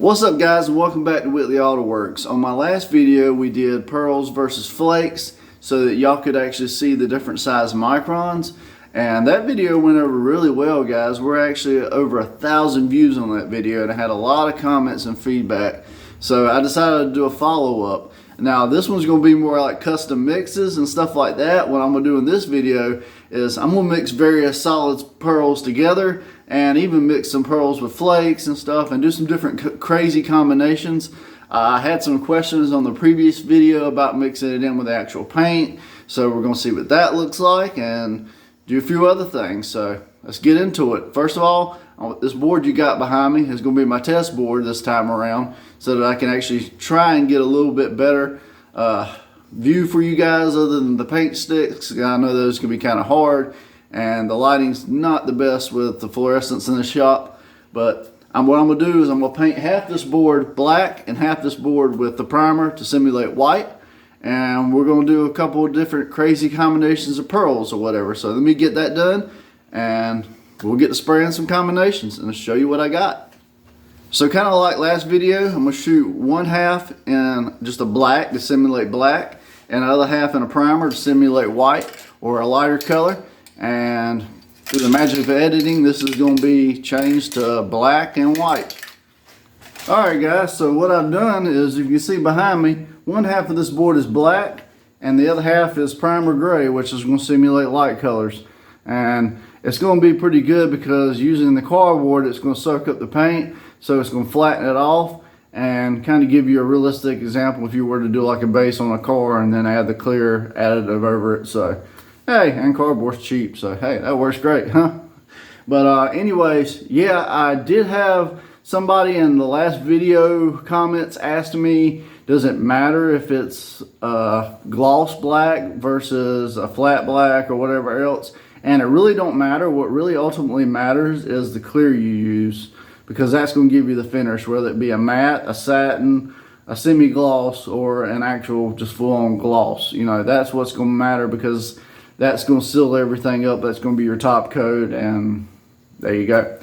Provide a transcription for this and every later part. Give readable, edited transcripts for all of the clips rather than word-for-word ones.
What's up, guys, and welcome back to Whitley Auto Works. On my last video we did pearls versus flakes so that y'all could actually see the different size microns, and that video went over really well, guys. We're actually over 1,000 views on that video, and I had a lot of comments and feedback, so I decided to do a follow-up. Now this one's going to be more like custom mixes and stuff like that. What I'm going to do in this video is I'm going to mix various solids pearls together and even mix some pearls with flakes and stuff and do some different crazy combinations. I had some questions on the previous video about mixing it in with actual paint, so we're going to see what that looks like and do a few other things. So let's get into it. First of all, this board you got behind me is going to be my test board this time around, so that I can actually try and get a little bit better view for you guys other than the paint sticks. I know those can be kind of hard and the lighting's not the best with the fluorescents in the shop, but what I'm going to do is I'm going to paint half this board black and half this board with the primer to simulate white, and we're going to do a couple of different crazy combinations of pearls or whatever. So let me get that done and we'll get to spraying some combinations and I'll show you what I got. So kind of like last video, I'm going to shoot one half in just a black to simulate black and the other half in a primer to simulate white or a lighter color. And through the magic of editing, this is going to be changed to black and white. Alright guys, so what I've done is, if you can see behind me, one half of this board is black and the other half is primer gray, which is going to simulate light colors. And it's going to be pretty good because using the cardboard, it's going to soak up the paint, so it's going to flatten it off and kind of give you a realistic example if you were to do like a base on a car and then add the clear additive over it. So hey, and cardboard's cheap, so hey, that works great, huh? But anyways, yeah, I did have somebody in the last video comments asked me, does it matter if it's gloss black versus a flat black or whatever else? And it really don't matter. What really ultimately matters is the clear you use, because that's going to give you the finish, whether it be a matte, a satin, a semi-gloss, or an actual just full-on gloss. You know, that's what's going to matter, because that's going to seal everything up. That's going to be your top coat, and there you go.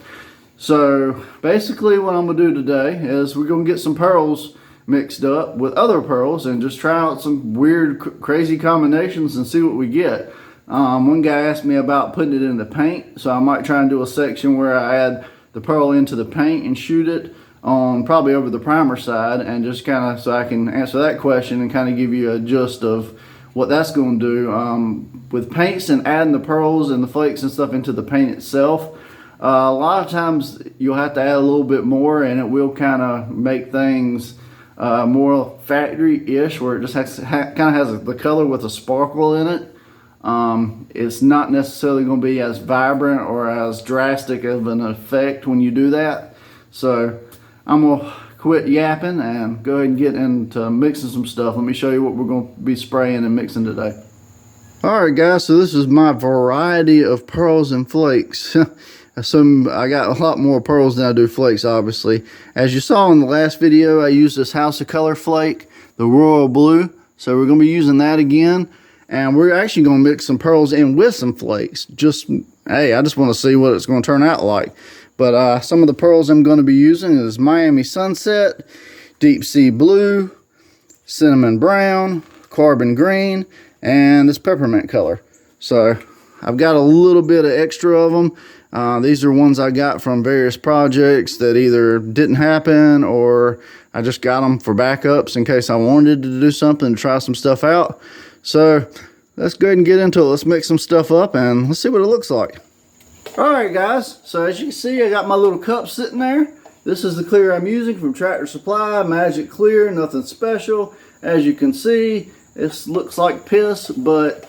So basically what I'm going to do today is we're going to get some pearls mixed up with other pearls and just try out some weird, crazy combinations and see what we get. One guy asked me about putting it in the paint, so I might try and do a section where I add the pearl into the paint and shoot it on probably over the primer side, and just kind of so I can answer that question and kind of give you a gist of what that's going to do. With paints and adding the pearls and the flakes and stuff into the paint itself, a lot of times you'll have to add a little bit more, and it will kind of make things more factory-ish, where it just kind of has the color with a sparkle in it. It's not necessarily going to be as vibrant or as drastic of an effect when you do that. So I'm going to quit yapping and go ahead and get into mixing some stuff. Let me show you what we're going to be spraying and mixing today. Alright guys, so this is my variety of pearls and flakes. I got a lot more pearls than I do flakes, obviously. As you saw in the last video, I used this House of Color flake, the royal blue. So we're going to be using that again. And we're actually going to mix some pearls in with some flakes. Hey, I just want to see what it's going to turn out like. But some of the pearls I'm going to be using is Miami Sunset, Deep Sea Blue, Cinnamon Brown, Carbon Green, and this peppermint color. So I've got a little bit of extra of them. These are ones I got from various projects that either didn't happen or I just got them for backups in case I wanted to do something, to try some stuff out. So let's go ahead and get into it. Let's mix some stuff up and let's see what it looks like. Alright guys, so as you can see, I got my little cup sitting there. This is the clear I'm using from Tractor Supply, Magic Clear, nothing special. As you can see, this looks like piss, but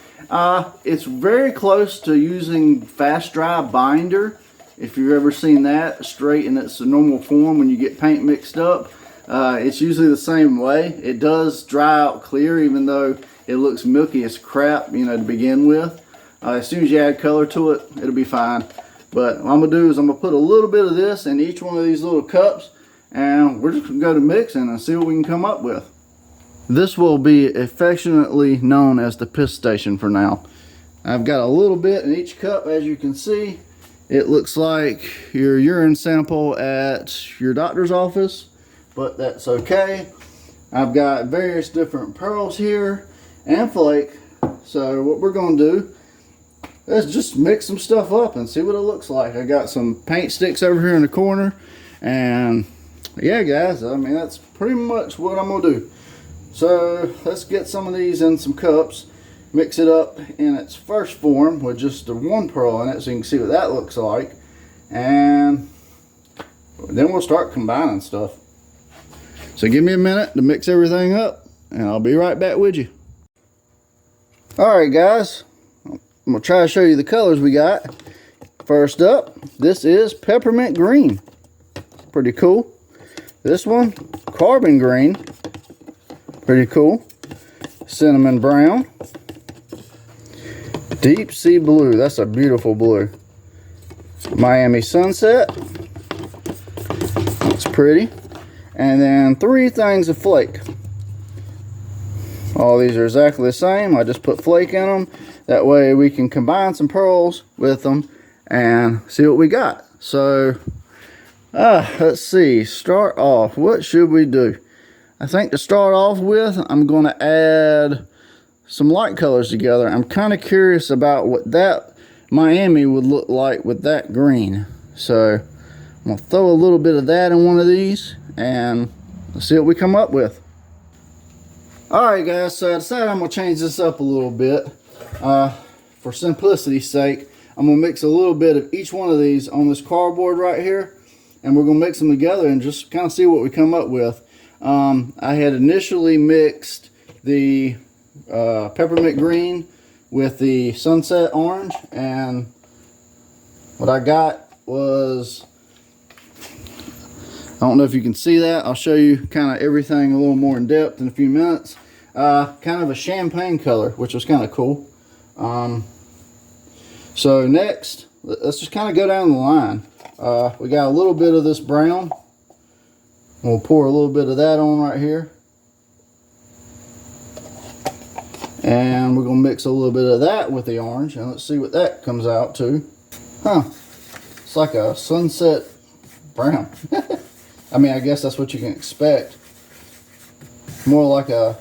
it's very close to using fast dry binder. If you've ever seen that straight in its normal form when you get paint mixed up, it's usually the same way. It does dry out clear, even though it looks milky as crap, you know, to begin with. As soon as you add color to it, it'll be fine. But what I'm going to do is I'm going to put a little bit of this in each one of these little cups, and we're just going to go to mixing and see what we can come up with. This will be affectionately known as the piss station for now. I've got a little bit in each cup, as you can see. It looks like your urine sample at your doctor's office. but that's okay. I've got various different pearls here and flake. So what we're gonna do is just mix some stuff up and see what it looks like. I got some paint sticks over here in the corner, and yeah guys, I mean that's pretty much what I'm gonna do. So let's get some of these in some cups, mix it up in its first form with just the one pearl in it so you can see what that looks like, and then we'll start combining stuff. So give me a minute to mix everything up and I'll be right back with you. Alright guys, I'm going to try to show you the colors we got. First up, this is peppermint green. Pretty cool. This one, carbon green. Pretty cool. Cinnamon brown. Deep sea blue. That's a beautiful blue. Miami sunset. That's pretty. And then 3 things of flake. All these are exactly the same. I just put flake in them. That way we can combine some pearls with them and see what we got. So, let's see. Start off. What should we do? I think to start off with, I'm going to add some light colors together. I'm kind of curious about what that Miami would look like with that green. So, I'm going to throw a little bit of that in one of these and let's see what we come up with. Alright guys, so I decided I'm going to change this up a little bit. For simplicity's sake, I'm going to mix a little bit of each one of these on this cardboard right here, and we're going to mix them together and just kind of see what we come up with. I had initially mixed the peppermint green with the sunset orange, and what I got was, I don't know if you can see that. I'll show you kind of everything a little more in depth in a few minutes. Kind of a champagne color, which was kind of cool. So next, let's just kind of go down the line. We got a little bit of this brown. We'll pour a little bit of that on right here. And we're going to mix a little bit of that with the orange. And let's see what that comes out to. Huh. It's like a sunset brown. I mean, I guess that's what you can expect. More like a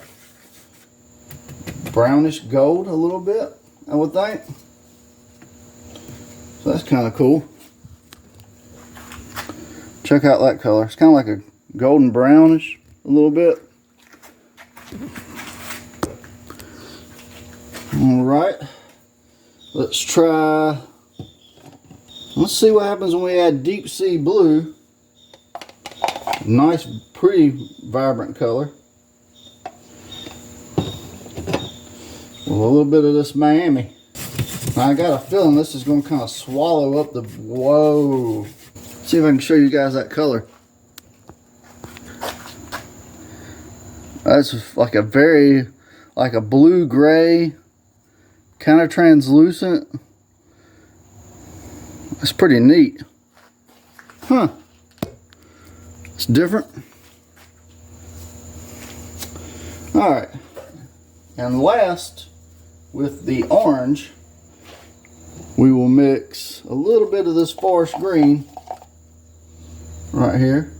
brownish gold a little bit, I would think. So that's kind of cool. Check out that color. It's kind of like a golden brownish a little bit. Alright. Let's see what happens when we add deep sea blue. Nice, pretty vibrant color. With a little bit of this Miami. Now I got a feeling this is going to kind of swallow up the, whoa. Let's see if I can show you guys that color. That's like a very, like a blue-gray, kind of translucent. That's pretty neat. Huh. It's different. Alright. And last, with the orange, we will mix a little bit of this forest green right here.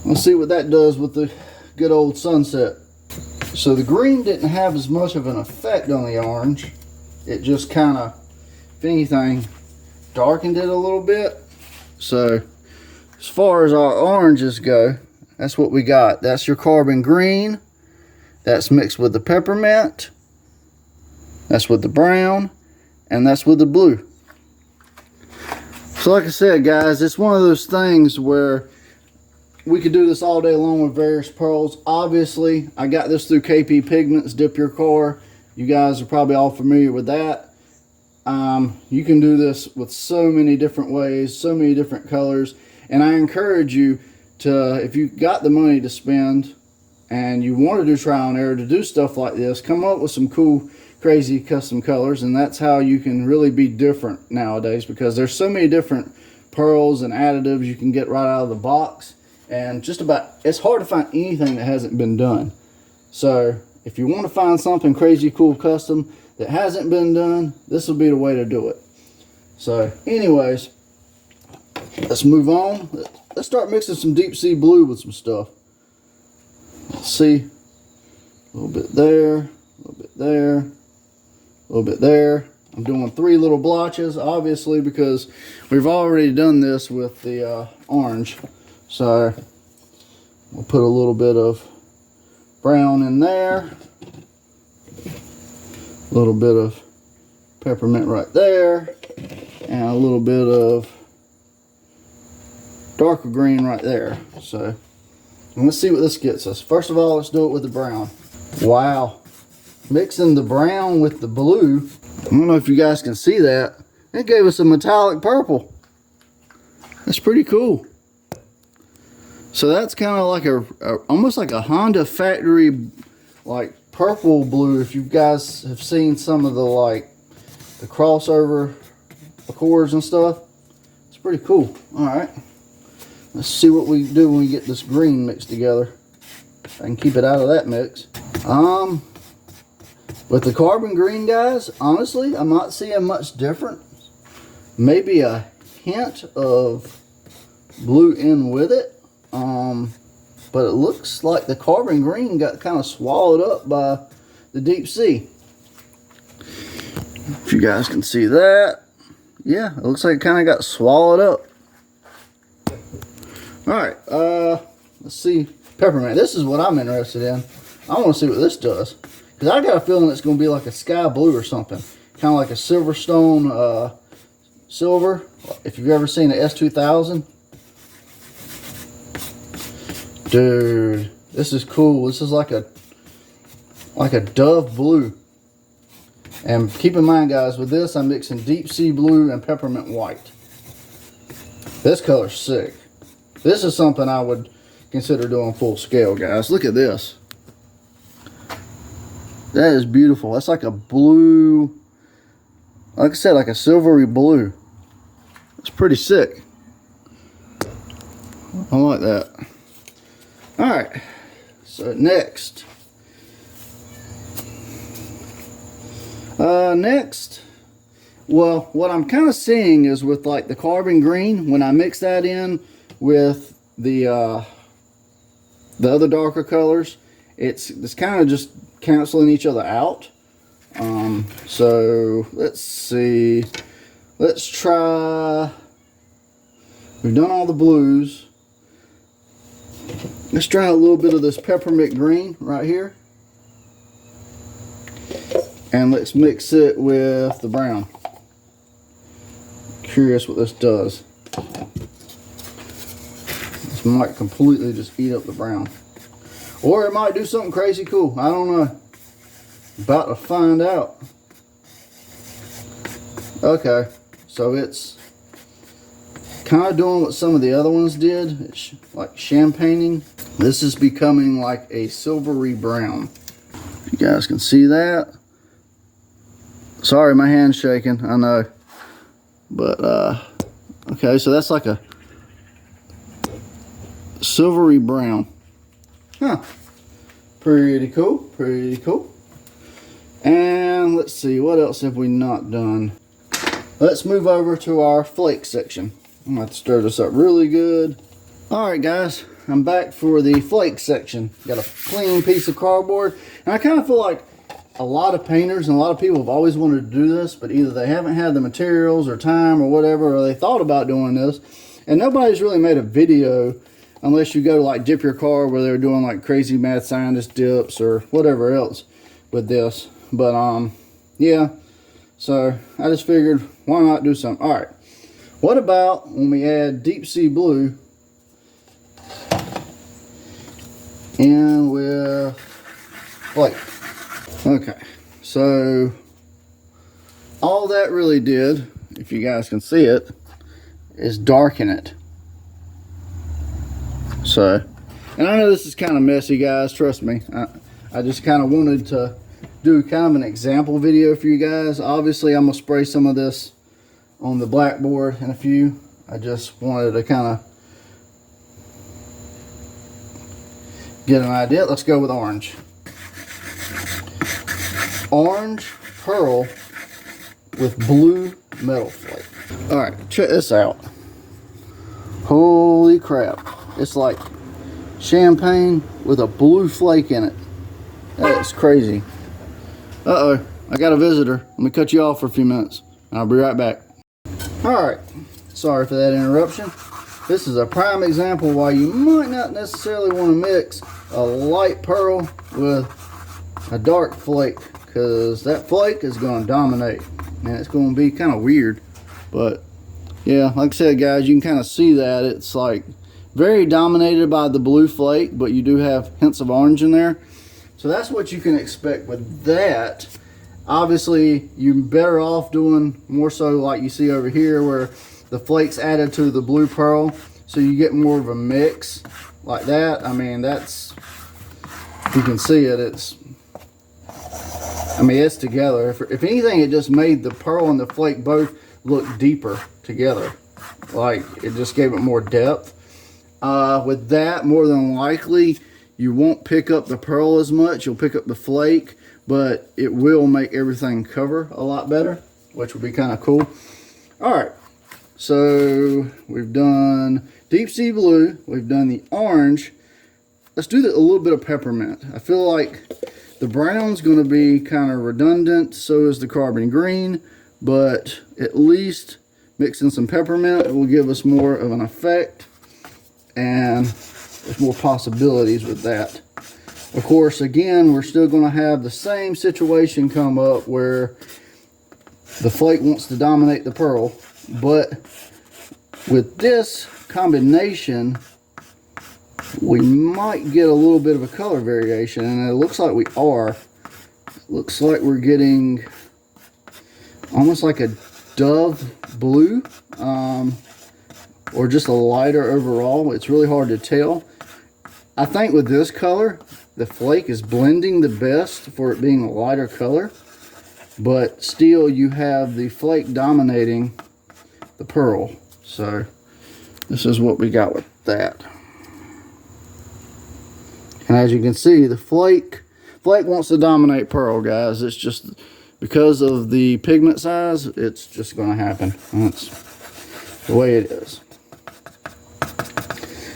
Let's see what that does with the good old sunset. So the green didn't have as much of an effect on the orange. It just kind of, if anything, darkened it a little bit. So as far as our oranges go, that's what we got. That's your carbon green. That's mixed with the peppermint. That's with the brown. And that's with the blue. So like I said, guys, it's one of those things where we could do this all day long with various pearls. Obviously, I got this through KP Pigments, Dip Your Car. You guys are probably all familiar with that. You can do this with so many different ways, so many different colors. And I encourage you to, if you got the money to spend and you want to do trial and error, to do stuff like this, come up with some cool, crazy custom colors. And that's how you can really be different nowadays, because there's so many different pearls and additives you can get right out of the box. And just about, it's hard to find anything that hasn't been done. So if you want to find something crazy, cool, custom that hasn't been done, this will be the way to do it. So anyways, let's move on. Let's start mixing some deep sea blue with some stuff. Let's see. A little bit there, a little bit there, a little bit there. I'm doing 3 little blotches, obviously, because we've already done this with the orange. So we'll put a little bit of brown in there, a little bit of peppermint right there, and a little bit of darker green right there. So let's see what this gets us. First of all, let's do it with the brown. Wow, mixing the brown with the blue, I don't know if you guys can see that, it gave us a metallic purple. That's pretty cool. So that's kind of like almost like a Honda factory like purple blue. If you guys have seen some of the the crossover Accords and stuff, it's pretty cool. All right, let's see what we do when we get this green mixed together. I can keep it out of that mix. With the carbon green, guys, honestly, I'm not seeing much different. Maybe a hint of blue in with it. But it looks like the carbon green got kind of swallowed up by the deep sea. If you guys can see that. Yeah, it looks like it kind of got swallowed up. Alright, let's see. Peppermint. This is what I'm interested in. I want to see what this does. Because I got a feeling it's going to be like a sky blue or something. Kind of like a Silverstone silver. If you've ever seen an S2000. Dude, this is cool. This is like a dove blue. And keep in mind, guys, with this, I'm mixing deep sea blue and peppermint white. This color's sick. This is something I would consider doing full scale, guys. Look at this. That is beautiful. That's like a blue, like I said, like a silvery blue. It's pretty sick. I like that. All right, so next. Well, what I'm kind of seeing is with like the carbon green, when I mix that in with the other darker colors, it's kind of just canceling each other out. So let's see. Let's try. We've done all the blues. Let's try a little bit of this peppermint green right here. And let's mix it with the brown. Curious what this does. This might completely just eat up the brown. Or it might do something crazy cool. I don't know. About to find out. Okay. So it's kind of doing what some of the other ones did. It's like champagning. This is becoming like a silvery brown. You guys can see that. Sorry, my hand's shaking, I know. But, okay, so that's like a silvery brown. Huh. Pretty cool, pretty cool. And let's see, what else have we not done? Let's move over to our flake section. I'm gonna have to stir this up really good. All right, guys, I'm back for the flake section. Got a clean piece of cardboard. And I kind of feel like a lot of painters and a lot of people have always wanted to do this, but either they haven't had the materials or time or whatever, or they thought about doing this. And nobody's really made a video unless you go to like Dip Your Car, where they're doing like crazy mad scientist dips or whatever else with this. But yeah, so I just figured, why not do something? All right, what about when we add deep sea blue in with flake? Okay, so all that really did, if you guys can see it, is darken it. So, and I know this is kind of messy, guys, trust me. I just kind of wanted to do kind of an example video for you guys. Obviously, I'm going to spray some of this on the blackboard in a few. I just wanted to kind of get an idea. Let's go with orange. Orange pearl with blue metal flake. All right, check this out. Holy crap. It's like champagne with a blue flake in it. That's crazy. Uh-oh, I got a visitor. Let me cut you off for a few minutes. I'll be right back. Alright, sorry for that interruption. This is a prime example why you might not necessarily want to mix a light pearl with a dark flake, because that flake is going to dominate and it's going to be kind of weird. But yeah, like I said, guys, you can kind of see that it's like very dominated by the blue flake, but you do have hints of orange in there. So that's what you can expect with that. Obviously, you're better off doing more so like you see over here, where the flakes added to the blue pearl, so you get more of a mix like that. I mean, that's, you can see it, it's together. If anything, it just made the pearl and the flake both look deeper together. Like, it just gave it more depth. With that, more than likely, you won't pick up the pearl as much. You'll pick up the flake, but it will make everything cover a lot better, which would be kind of cool. All right, so we've done deep sea blue, we've done the orange. Let's do a little bit of peppermint. I feel like the brown's going to be kind of redundant, so is the carbon green, but at least mixing some peppermint will give us more of an effect, and there's more possibilities with that. Of course, again, we're still going to have the same situation come up where the flake wants to dominate the pearl, but with this combination, we might get a little bit of a color variation, and it looks like we are. Looks like we're getting almost like a dove blue, or just a lighter overall. It's really hard to tell. I think with this color, the flake is blending the best for it being a lighter color, but still you have the flake dominating the pearl. So this is what we got with that. And as you can see, the flake wants to dominate pearl, guys. It's just because of the pigment size, it's just going to happen. That's the way it is.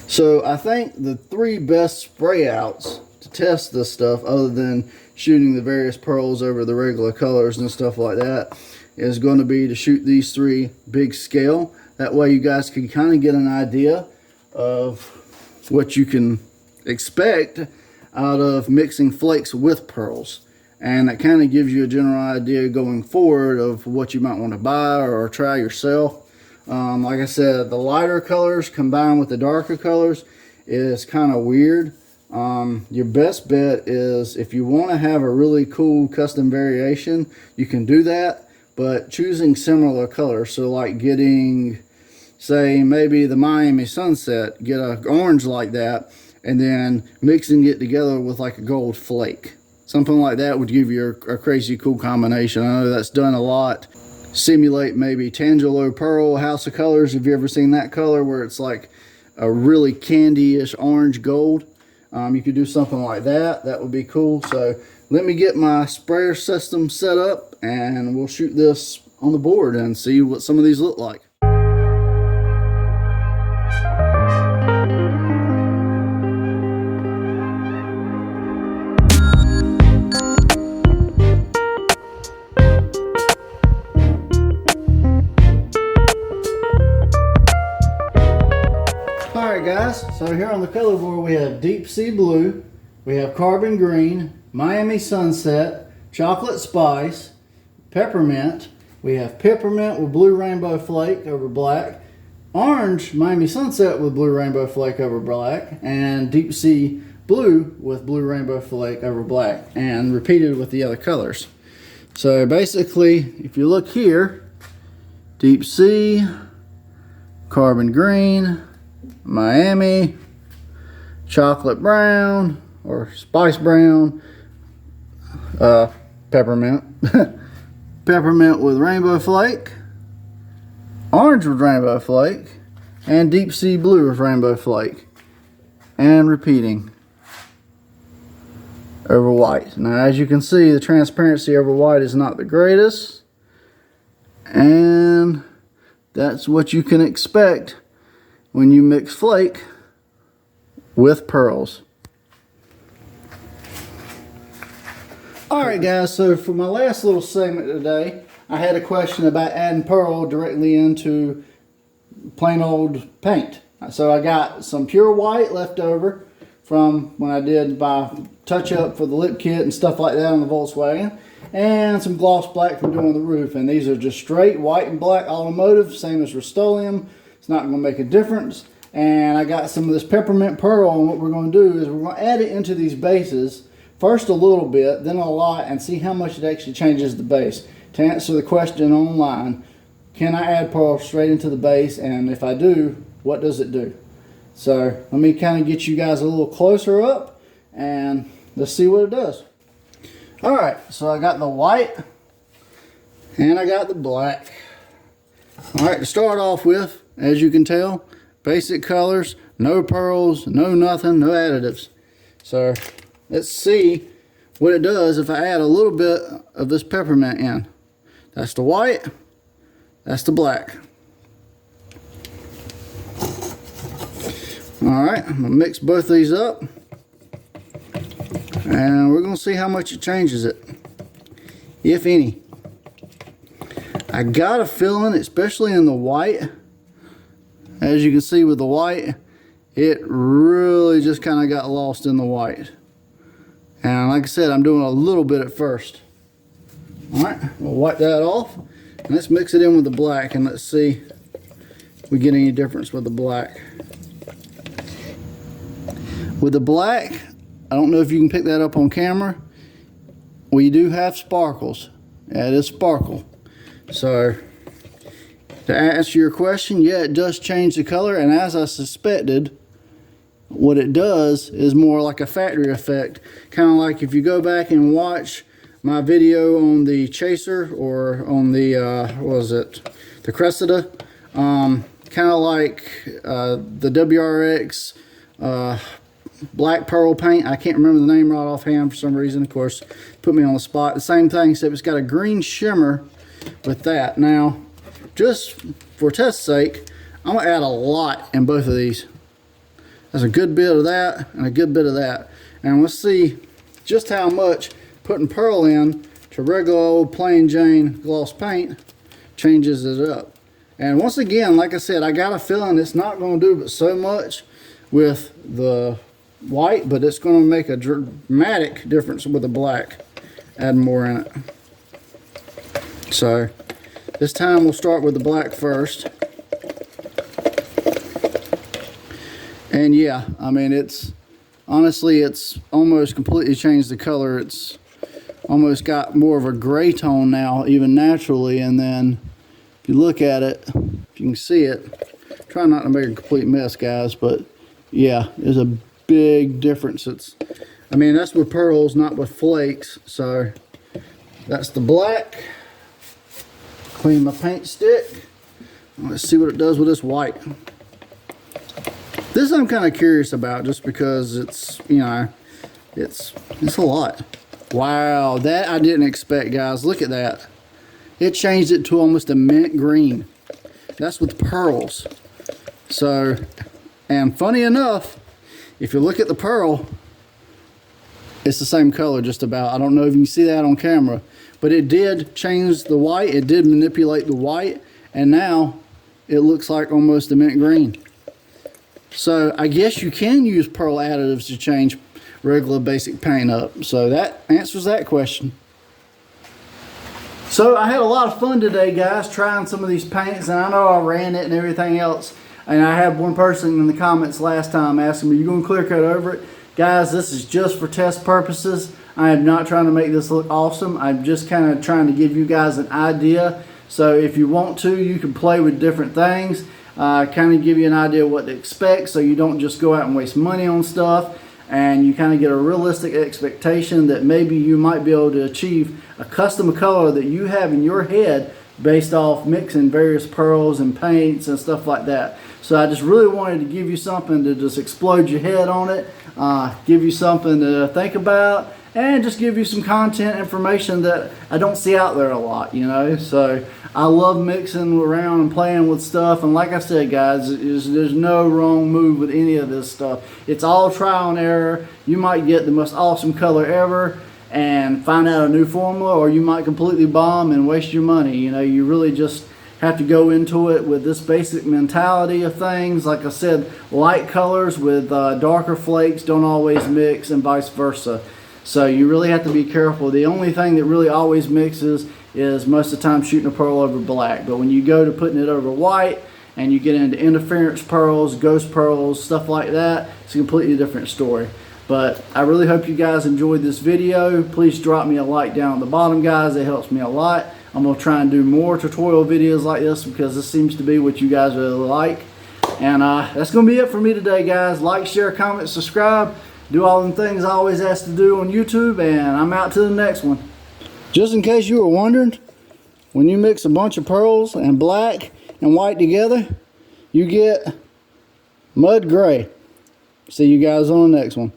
So I think the three best spray outs to test this stuff, other than shooting the various pearls over the regular colors and stuff like that, is going to be to shoot these three big scale. That way you guys can kind of get an idea of what you can expect out of mixing flakes with pearls. And that kind of gives you a general idea going forward of what you might want to buy or try yourself. Like I said, the lighter colors combined with the darker colors is kind of weird. Your best bet is, if you want to have a really cool custom variation, you can do that, but choosing similar colors. So like getting, say, maybe the Miami Sunset, get an orange like that, and then mixing it together with like a gold flake. Something like that would give you a crazy cool combination. I know that's done a lot. Simulate maybe Tangelo Pearl, House of Colors. Have you ever seen that color where it's like a really candy-ish orange gold? You could do something like that. That would be cool. So let me get my sprayer system set up and we'll shoot this on the board and see what some of these look like. Guys, so here on the color board we have deep sea blue, we have carbon green, Miami Sunset, chocolate spice, peppermint. We have peppermint with blue rainbow flake over black, orange Miami Sunset with blue rainbow flake over black, and deep sea blue with blue rainbow flake over black, and repeated with the other colors. So basically, if you look here, deep sea, carbon green, Miami, chocolate brown or spice brown, peppermint, peppermint with rainbow flake, orange with rainbow flake, and deep sea blue with rainbow flake, and repeating over white. Now, as you can see, the transparency over white is not the greatest, and that's what you can expect when you mix flake with pearls. Alright guys, so for my last little segment today, I had a question about adding pearl directly into plain old paint. So I got some pure white left over from when I did my touch-up for the lip kit and stuff like that on the Volkswagen, and some gloss black from doing the roof. And these are just straight white and black automotive, same as Rustoleum. It's not going to make a difference. And I got some of this peppermint pearl, and what we're going to do is we're going to add it into these bases. First a little bit, then a lot, and see how much it actually changes the base. To answer the question online, can I add pearl straight into the base, and if I do, what does it do? So let me kind of get you guys a little closer up and let's see what it does. Alright, so I got the white and I got the black. Alright, to start off with, as you can tell, basic colors, no pearls, no nothing, no additives. So let's see what it does if I add a little bit of this peppermint in. That's the white, that's the black. Alright, I'm going to mix both these up, and we're going to see how much it changes it, if any. I got a feeling, especially in the white, as you can see with the white, it really just kind of got lost in the white. And like I said, I'm doing a little bit at first. Alright, we'll wipe that off, and let's mix it in with the black, and let's see if we get any difference with the black. With the black, I don't know if you can pick that up on camera, we do have sparkles. That is sparkle. So, to answer your question, yeah, it does change the color, and as I suspected, what it does is more like a factory effect. Kind of like if you go back and watch my video on the Chaser, or on the, what was it, the Cressida, kind of like the WRX black pearl paint. I can't remember the name right offhand for some reason. Of course, put me on the spot. The same thing, except it's got a green shimmer with that. Now, just for test's sake, I'm going to add a lot in both of these. There's a good bit of that and a good bit of that. And let's see just how much putting pearl in to regular old plain Jane gloss paint changes it up. And once again, like I said, I got a feeling it's not going to do but so much with the white, but it's going to make a dramatic difference with the black, add more in it. So this time we'll start with the black first. And yeah, I mean, it's honestly, it's almost completely changed the color. It's almost got more of a gray tone now, even naturally. And then if you look at it, if you can see it, try not to make a complete mess, guys, but yeah, there's a big difference. I mean, that's with pearls, not with flakes. So that's the black. Clean my paint stick. Let's see what it does with this white. This I'm kind of curious about, just because it's, you know, it's a lot. Wow, that I didn't expect, guys. Look at that. It changed it to almost a mint green. That's with pearls. So, and funny enough, if you look at the pearl, it's the same color just about. I don't know if you can see that on camera, but it did change the white. It did manipulate the white, and now it looks like almost a mint green. So I guess you can use pearl additives to change regular basic paint up. So that answers that question. So I had a lot of fun today, guys, trying some of these paints, and I know I ran it and everything else. And I had one person in the comments last time asking me, "You going to clear coat over it?" Guys, this is just for test purposes. I am not trying to make this look awesome. I'm just kind of trying to give you guys an idea. So if you want to, you can play with different things. Kind of give you an idea what to expect, so you don't just go out and waste money on stuff, and you kind of get a realistic expectation that maybe you might be able to achieve a custom color that you have in your head based off mixing various pearls and paints and stuff like that. So I just really wanted to give you something to just explode your head on it, give you something to think about, and just give you some content information that I don't see out there a lot, you know. So I love mixing around and playing with stuff, and like I said, guys, there's no wrong move with any of this stuff. It's all trial and error. You might get the most awesome color ever and find out a new formula, or you might completely bomb and waste your money. You know, you really just have to go into it with this basic mentality of things. Like I said, light colors with darker flakes don't always mix, and vice versa. So you really have to be careful. The only thing that really always mixes is most of the time shooting a pearl over black. But when you go to putting it over white and you get into interference pearls, ghost pearls, stuff like that, it's a completely different story. But I really hope you guys enjoyed this video. Please drop me a like down at the bottom, guys. It helps me a lot. I'm going to try and do more tutorial videos like this because this seems to be what you guys really like. And that's going to be it for me today, guys. Like, share, comment, subscribe. Do all the things I always ask to do on YouTube, and I'm out to the next one. Just in case you were wondering, when you mix a bunch of pearls and black and white together, you get mud gray. See you guys on the next one.